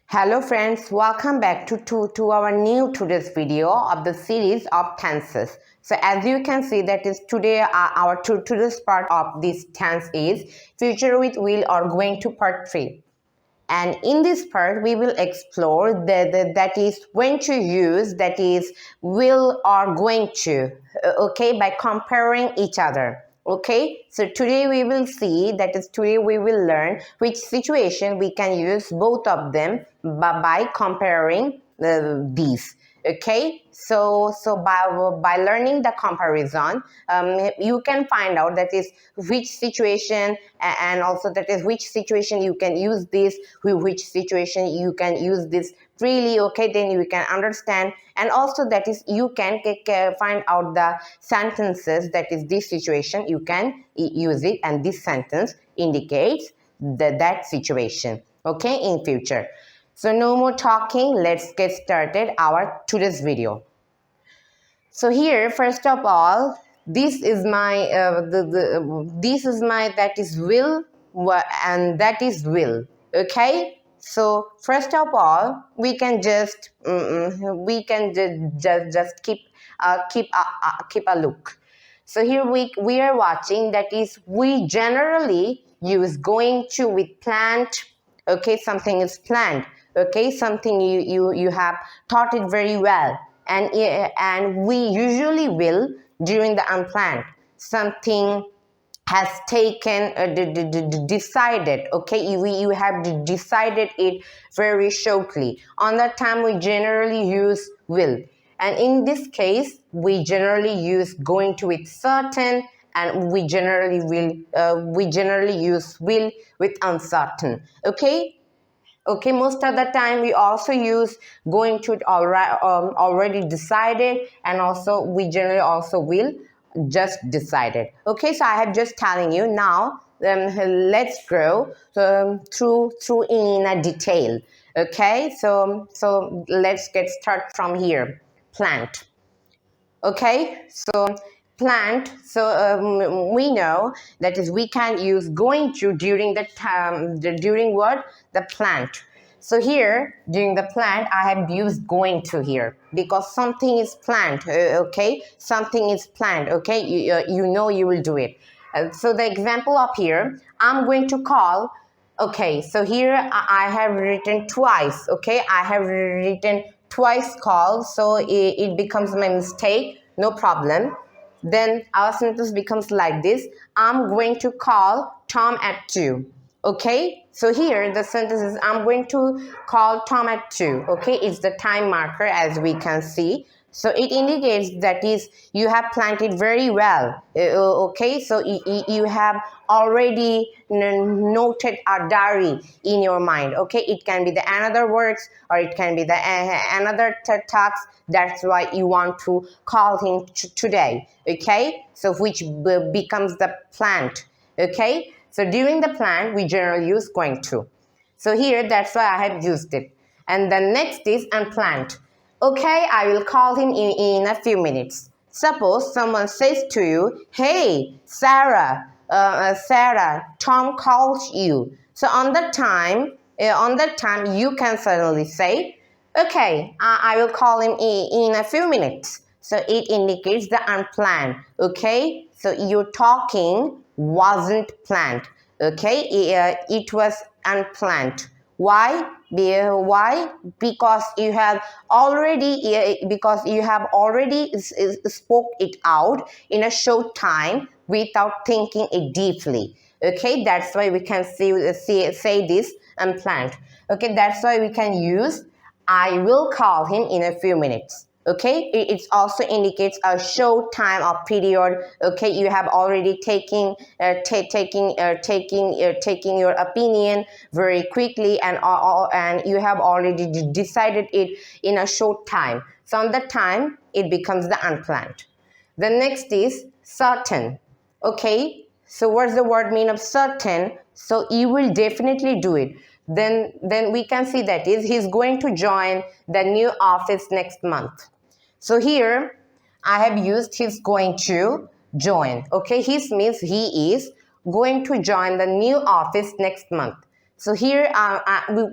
Hello friends, welcome back to our new today's video of the series of tenses. So as you can see that is today our today's part of this tense is future with will or going to part 3. And in this part we will explore that is when to use that is will or going to, okay, by comparing each other. Okay, so today we will see that is today we will learn which situation we can use both of them by comparing these. Okay, so by learning the comparison, you can find out that is which situation, and also that is which situation you can use this, which situation you can use this freely. Okay, then you can understand, and also that is you can find out the sentences that is this situation you can use it, and this sentence indicates that situation, okay, in future. So no more talking, let's get started our today's video. So here, first of all, this is my this is my that is will, and that is will. Okay. So first of all, we can just keep a look. So here we are watching that is we generally use going to with planned. Okay, something is planned. Okay, something you have taught it very well, and we usually will during the unplanned. Something has taken decided. Okay, you have decided it very shortly. On that time we generally use will, and in this case we generally use going to with certain, and we generally use will with uncertain. Okay, most of the time we also use going to already decided, and also we generally also will just decided. Okay, so I have just telling you now. Let's go through in a detail. Okay, so let's get started from here. Plant. Okay, so plant. So we know that is we can use going to during the time during what the plant. So here during the plant I have used going to here because something is planned. Okay, something is planned. Okay, you know you will do it. So the example up here, I'm going to call. Okay, so here I have written twice. Okay, I have written twice call, so it becomes my mistake. No problem. Then our sentence becomes like this: I'm going to call Tom at 2. Okay, so here the sentence is I'm going to call Tom at 2. Okay, it's the time marker as we can see. So it indicates that is you have planned it very well. Okay, so you have already noted a diary in your mind. Okay, it can be the another works, or it can be the another task. That's why you want to call him today. Okay, so which becomes the plant. Okay, so during the plant we generally use going to. So here that's why I have used it. And the next is unplanned. Okay, I will call him in a few minutes. Suppose someone says to you, hey, Sarah, Tom calls you. So on that time you can suddenly say, okay, I will call him in a few minutes. So it indicates the unplanned. Okay, so your talking wasn't planned. Okay, it was unplanned. Why? Why? Because you have already spoke it out in a short time without thinking it deeply. Okay, that's why we can say this unplanned. Okay, that's why we can use I will call him in a few minutes. Okay, it also indicates a short time or period. Okay, you have already taking your opinion very quickly, and you have already decided it in a short time. So on that time it becomes the unplanned. The next is certain. Okay, so what's the word mean of certain? So you will definitely do it. Then we can see that is he's going to join the new office next month. So here I have used he's going to join. Okay, his means he is going to join the new office next month. So here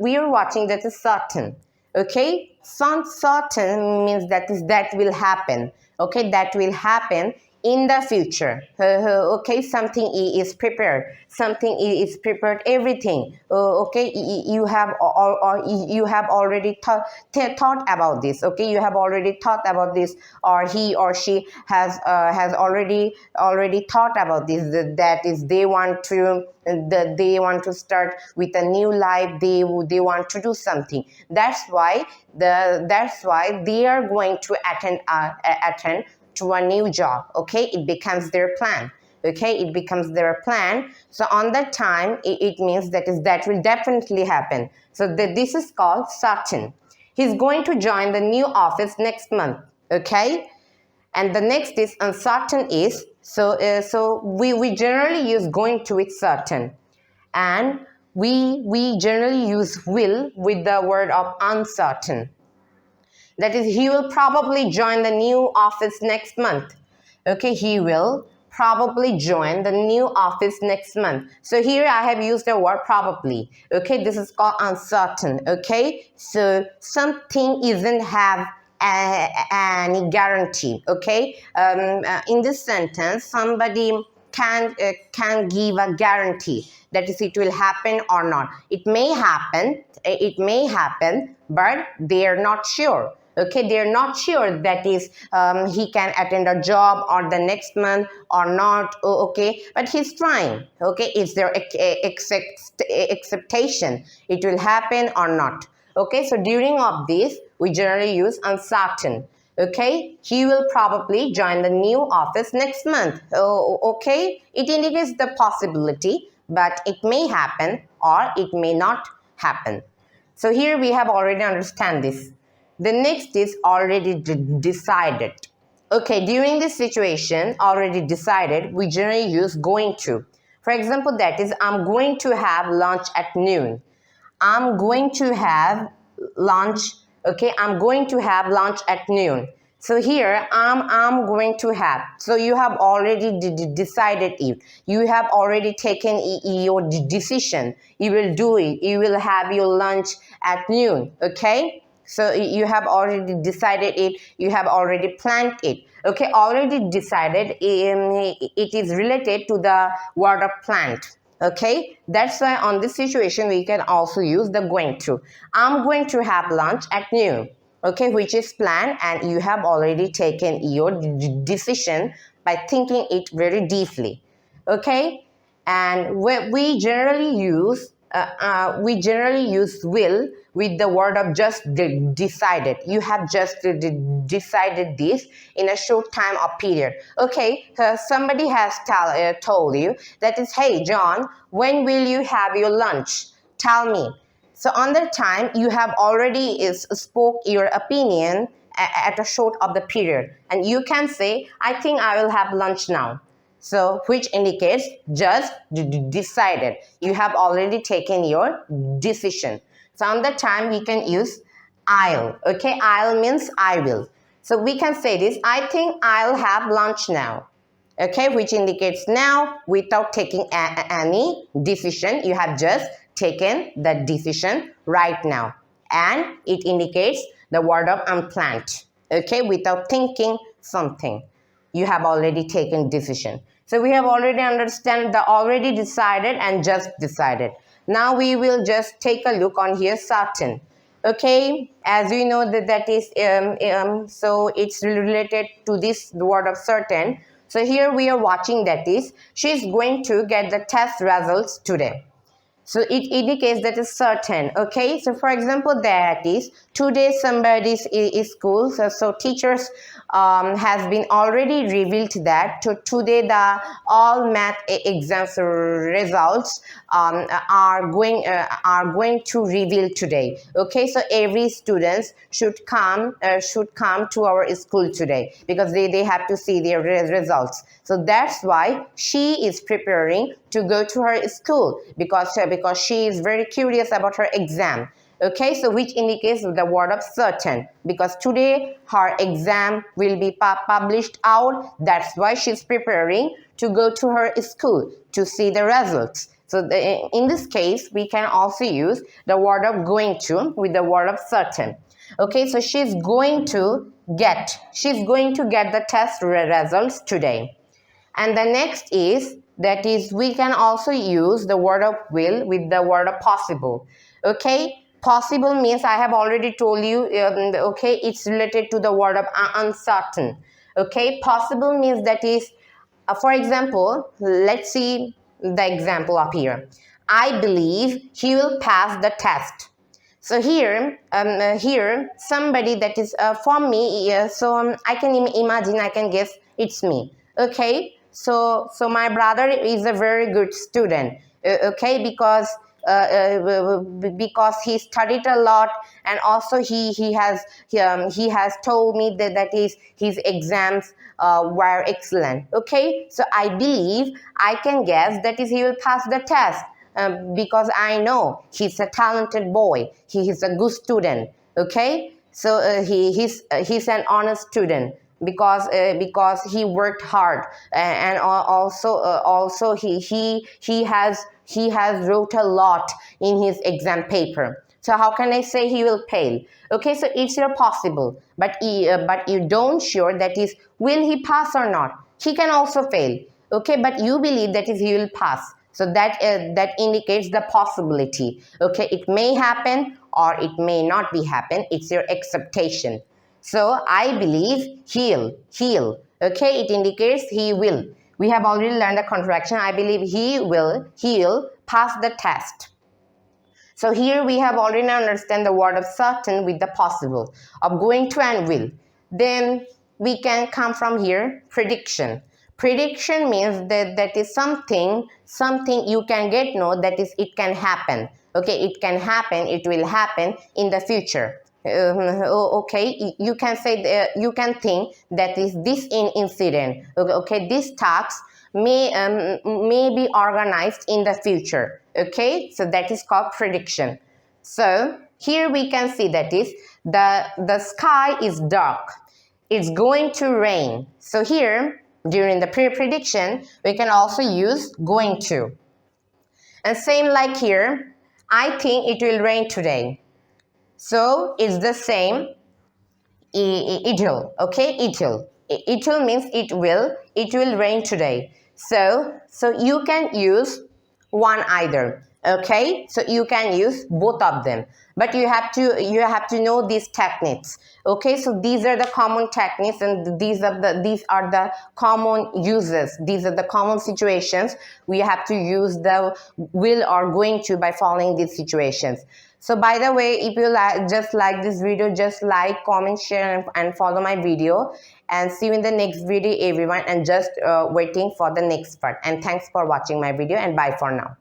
we are watching that is certain. Okay, certain means that will happen. Okay, that will happen in the future. Okay, something is prepared. Something is prepared. Everything. Okay, you have or you have already thought about this. Okay, you have already thought about this, or he or she has already thought about this. That is, they want to they want to start with a new life. They want to do something. That's why they are going to attend to a new job. Okay, it becomes their plan. Okay, it becomes their plan. So on that time, it means that will definitely happen. So this is called certain. He's going to join the new office next month. Okay, and the next is uncertain is, so we generally use going to with certain, and we generally use will with the word of uncertain. That is, he will probably join the new office next month. Okay, he will probably join the new office next month. So here I have used the word probably. Okay, this is called uncertain. Okay, so something isn't have any guarantee. Okay, in this sentence, somebody can give a guarantee, that is, it will happen or not. It may happen, but they are not sure. Okay, they are not sure, that is, he can attend a job or the next month or not. Okay, but he's trying. Okay, is there acceptation it will happen or not? Okay, so during of this we generally use uncertain. Okay, he will probably join the new office next month. Okay, it indicates the possibility, but it may happen or it may not happen. So here we have already understand this. The next is already decided. Okay, during this situation, already decided, we generally use going to. For example, that is, I'm going to have lunch at noon. I'm going to have lunch. Okay, I'm going to have lunch at noon. So here I'm going to have. So you have already decided it. You have already taken your decision. You will do it. You will have your lunch at noon. Okay. So you have already decided it. You have already planned it. Okay, already decided. It is related to the word of planned. Okay, that's why on this situation we can also use the going to. I'm going to have lunch at noon. Okay, which is planned, and you have already taken your decision by thinking it very deeply. Okay, and we generally use will with the word of just decided. You have just decided this in a short time or period. Okay, somebody has told you that is, hey John, when will you have your lunch? Tell me. So on that time, you have already spoke your opinion at a short of the period, and you can say, I think I will have lunch now. So which indicates just decided. You have already taken your decision. So on that time we can use I'll. Okay, I'll means I will. So we can say this, I think I'll have lunch now. Okay, which indicates now without taking any decision. You have just taken the decision right now, and it indicates the word of unplanned. Okay, without thinking something, you have already taken decision. So we have already understand the already decided and just decided. Now we will just take a look on here certain. Okay, as we know that is so it's related to this word of certain. So here we are watching, that is, she's going to get the test results today. So it indicates that it's certain. Okay, so for example, that is, today somebody's is school. So teachers has been already revealed that today the all math exams results are going to reveal today. Okay, so every students should come to our school today, because they have to see their results. So that's why she is preparing to go to her school, because she is very curious about her exam. Okay, so which indicates the word of certain, because today her exam will be published out. That's why she's preparing to go to her school to see the results. So in this case, we can also use the word of going to with the word of certain. Okay, so she's going to get the test results today. And the next is, that is, we can also use the word of will with the word of possible. Okay, possible means I have already told you, okay, it's related to the word of uncertain. Okay, possible means that is, for example, let's see the example up here. I believe he will pass the test. So here somebody that is for me, I can imagine, I can guess it's me. Okay, so my brother is a very good student. Okay, because he studied a lot, and also he has told me that is his exams were excellent. Okay, so I believe, I can guess that is he will pass the test. Because I know he's a talented boy. He is a good student. Okay, so he's an honest student because he worked hard, and also he has wrote a lot in his exam paper. So how can I say he will fail? Okay, so it's your possible, but you don't sure that is will he pass or not. He can also fail. Okay, but you believe that is he will pass. So that indicates the possibility. Okay, it may happen or it may not be happen. It's your expectation. So I believe he'll. Okay, it indicates he will. We have already learned the contraction. I believe he'll pass the test. So here we have already understand the word of certain with the possible, of going to and will. Then we can come from here, prediction. Prediction means that is something you can get know, that is it can happen. Okay, it can happen, it will happen in the future. Okay, you can say, you can think that is this incident. Okay, this task may be organized in the future. Okay, so that is called prediction. So here we can see that is the sky is dark. It's going to rain. So here during the prediction we can also use going to. And same like here, I think it will rain today. So it's the same. It'll. Okay, it'll. It'll means it will rain today. So you can use one either. Okay, so you can use both of them, but you have to know these techniques. Okay, so these are the common techniques, and these are the common uses. These are the common situations we have to use the will or going to by following these situations. So by the way, if you just like this video, just like, comment, share, and follow my video. And see you in the next video, everyone. And just waiting for the next part. And thanks for watching my video, and bye for now.